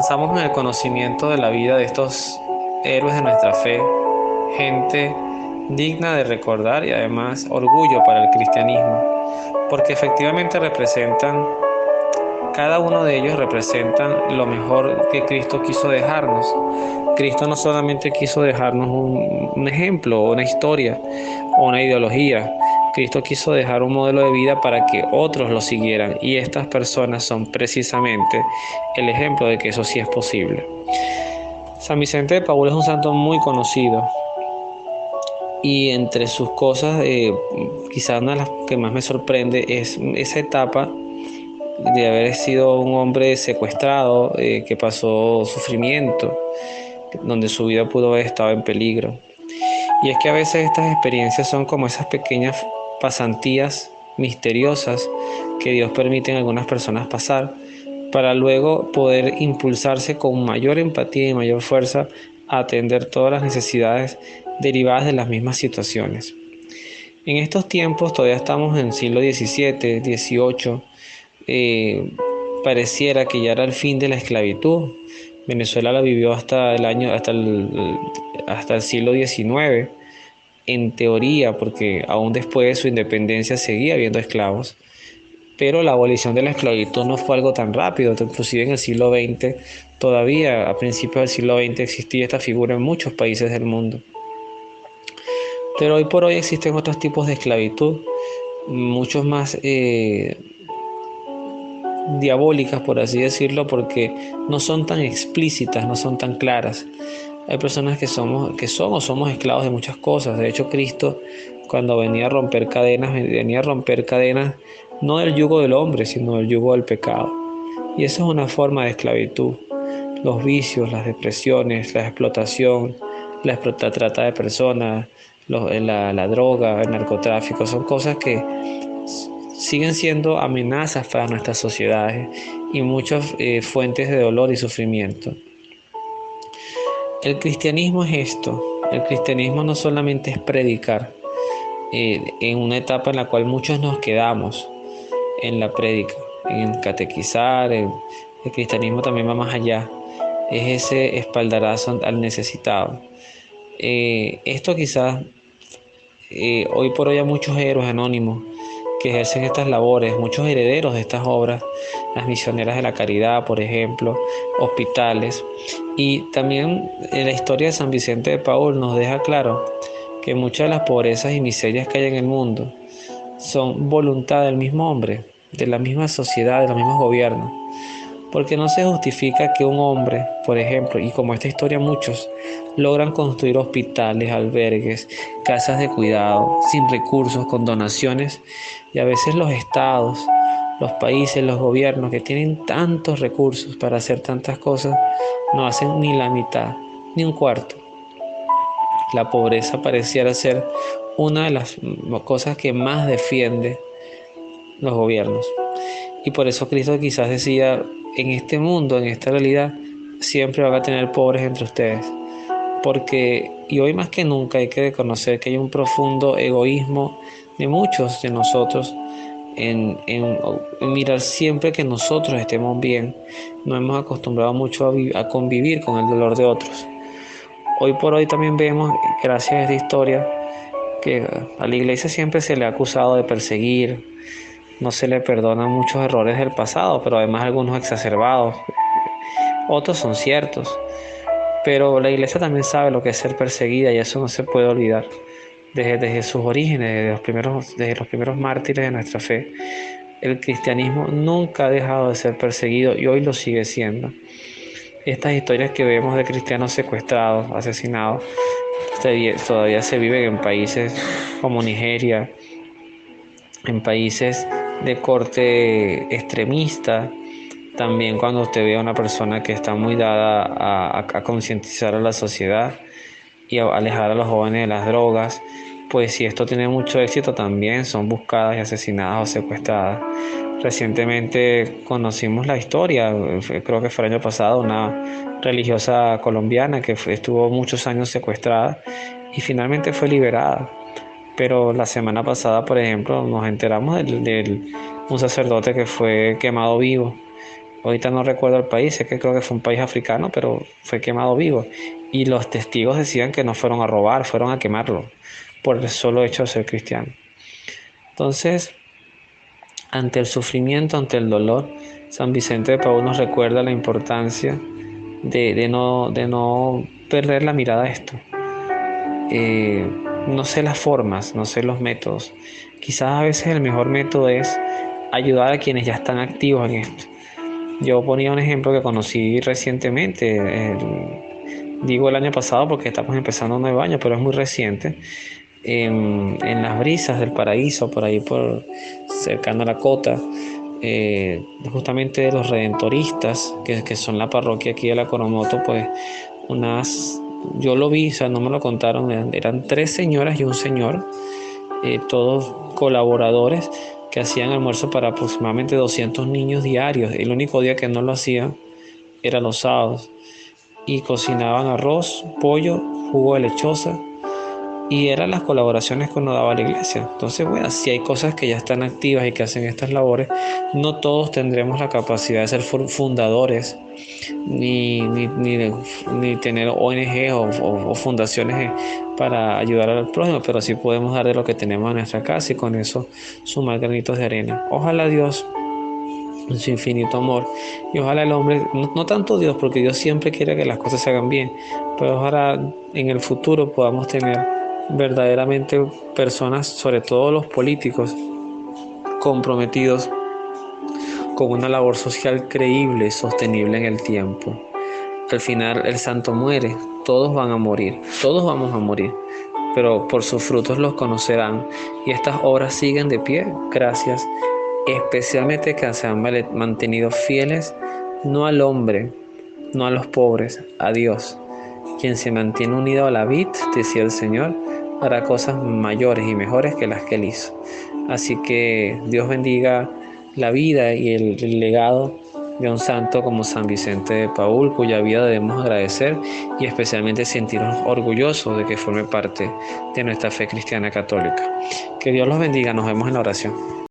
avanzamos en el conocimiento de la vida de estos héroes de nuestra fe, gente digna de recordar y además orgullo para el cristianismo, porque efectivamente cada uno de ellos representan lo mejor que Cristo quiso dejarnos. Cristo no solamente quiso dejarnos un ejemplo, una historia o una ideología. Cristo quiso dejar un modelo de vida para que otros lo siguieran, y estas personas son precisamente el ejemplo de que eso sí es posible. San Vicente de Paúl es un santo muy conocido, y entre sus cosas, quizás una de las que más me sorprende es esa etapa de haber sido un hombre secuestrado, que pasó sufrimiento, donde su vida pudo haber estado en peligro. Y es que a veces estas experiencias son como esas pequeñas pasantías misteriosas que Dios permite en algunas personas pasar, para luego poder impulsarse con mayor empatía y mayor fuerza a atender todas las necesidades derivadas de las mismas situaciones. En estos tiempos todavía estamos en el siglo XVII, XVIII. Pareciera que ya era el fin de la esclavitud. Venezuela la vivió hasta el siglo XIX, en teoría, porque aún después de su independencia seguía habiendo esclavos. Pero la abolición de la esclavitud no fue algo tan rápido. Inclusive en el siglo XX, todavía a principios del siglo XX, existía esta figura en muchos países del mundo. Pero hoy por hoy existen otros tipos de esclavitud, muchos más diabólicas, por así decirlo, porque no son tan explícitas, no son tan claras. Hay personas que somos esclavos de muchas cosas. De hecho, Cristo, cuando venía a romper cadenas no del yugo del hombre, sino del yugo del pecado. Y eso es una forma de esclavitud. Los vicios, las depresiones, la explotación, la trata de personas, la droga, el narcotráfico, son cosas que siguen siendo amenazas para nuestras sociedades y muchas fuentes de dolor y sufrimiento. El cristianismo es esto. El cristianismo no solamente es predicar, en una etapa en la cual muchos nos quedamos en la prédica, en catequizar. El cristianismo también va más allá, es ese espaldarazo al necesitado. Esto quizás hoy por hoy hay muchos héroes anónimos que ejercen estas labores, muchos herederos de estas obras, las misioneras de la caridad, por ejemplo, hospitales. Y también en la historia de San Vicente de Paúl nos deja claro que muchas de las pobrezas y miserias que hay en el mundo son voluntad del mismo hombre, de la misma sociedad, de los mismos gobiernos. Porque no se justifica que un hombre, por ejemplo, y como esta historia muchos, logran construir hospitales, albergues, casas de cuidado, sin recursos, con donaciones, y a veces los estados, los países, los gobiernos que tienen tantos recursos para hacer tantas cosas, no hacen ni la mitad, ni un cuarto. La pobreza pareciera ser una de las cosas que más defiende los gobiernos. Y por eso Cristo quizás decía: en este mundo, en esta realidad, siempre van a tener pobres entre ustedes. Y hoy más que nunca hay que reconocer que hay un profundo egoísmo de muchos de nosotros en mirar siempre que nosotros estemos bien. Nos hemos acostumbrado mucho a convivir con el dolor de otros. Hoy por hoy también vemos, gracias a esta historia, que a la iglesia siempre se le ha acusado de perseguir. No se le perdonan muchos errores del pasado, pero además algunos exacerbados. Otros son ciertos. Pero la iglesia también sabe lo que es ser perseguida, y eso no se puede olvidar. Desde sus orígenes, desde los primeros mártires de nuestra fe, el cristianismo nunca ha dejado de ser perseguido, y hoy lo sigue siendo. Estas historias que vemos de cristianos secuestrados, asesinados, todavía se viven en países como Nigeria, en países de corte extremista. También cuando usted ve a una persona que está muy dada a concientizar a la sociedad y a alejar a los jóvenes de las drogas, pues si esto tiene mucho éxito, también son buscadas y asesinadas o secuestradas. Recientemente conocimos la historia, creo que fue el año pasado, una religiosa colombiana que estuvo muchos años secuestrada y finalmente fue liberada. Pero la semana pasada, por ejemplo, nos enteramos de un sacerdote que fue quemado vivo. ahorita no recuerdo el país, sé que creo que fue un país africano, pero fue quemado vivo. Y los testigos decían que no fueron a robar, fueron a quemarlo, por el solo hecho de ser cristiano. Entonces, ante el sufrimiento, ante el dolor, San Vicente de Paúl nos recuerda la importancia de no perder la mirada a esto. No sé las formas, no sé los métodos. Quizás a veces el mejor método es ayudar a quienes ya están activos en esto. Yo ponía un ejemplo que conocí recientemente, digo el año pasado porque estamos empezando un nuevo año, pero es muy reciente, en las brisas del paraíso, por ahí por cercano a la cota, justamente de los redentoristas, que son la parroquia aquí de la Coromoto, pues yo lo vi, o sea, no me lo contaron, eran 3 señoras y un señor, todos colaboradores que hacían almuerzo para aproximadamente 200 niños diarios. El único día que no lo hacían era los sábados. Y cocinaban arroz, pollo, jugo de lechosa, y eran las colaboraciones que uno daba a la iglesia. Entonces, bueno, si hay cosas que ya están activas y que hacen estas labores, no todos tendremos la capacidad de ser fundadores, ni tener ONG o fundaciones para ayudar al prójimo, pero sí podemos dar de lo que tenemos en nuestra casa y con eso sumar granitos de arena. Ojalá Dios, en su infinito amor, y ojalá el hombre, no tanto Dios, porque Dios siempre quiere que las cosas se hagan bien, pero ojalá en el futuro podamos tener verdaderamente personas, sobre todo los políticos, comprometidos con una labor social creíble y sostenible en el tiempo. Al final el santo muere, todos van a morir, todos vamos a morir, pero por sus frutos los conocerán, y estas obras siguen de pie gracias especialmente que se han mantenido fieles no al hombre, no a los pobres, a Dios. Quien se mantiene unido a la vid, decía el Señor, hará cosas mayores y mejores que las que él hizo. Así que Dios bendiga la vida y el legado de un santo como San Vicente de Paúl, cuya vida debemos agradecer y especialmente sentirnos orgullosos de que forme parte de nuestra fe cristiana católica. Que Dios los bendiga, nos vemos en la oración.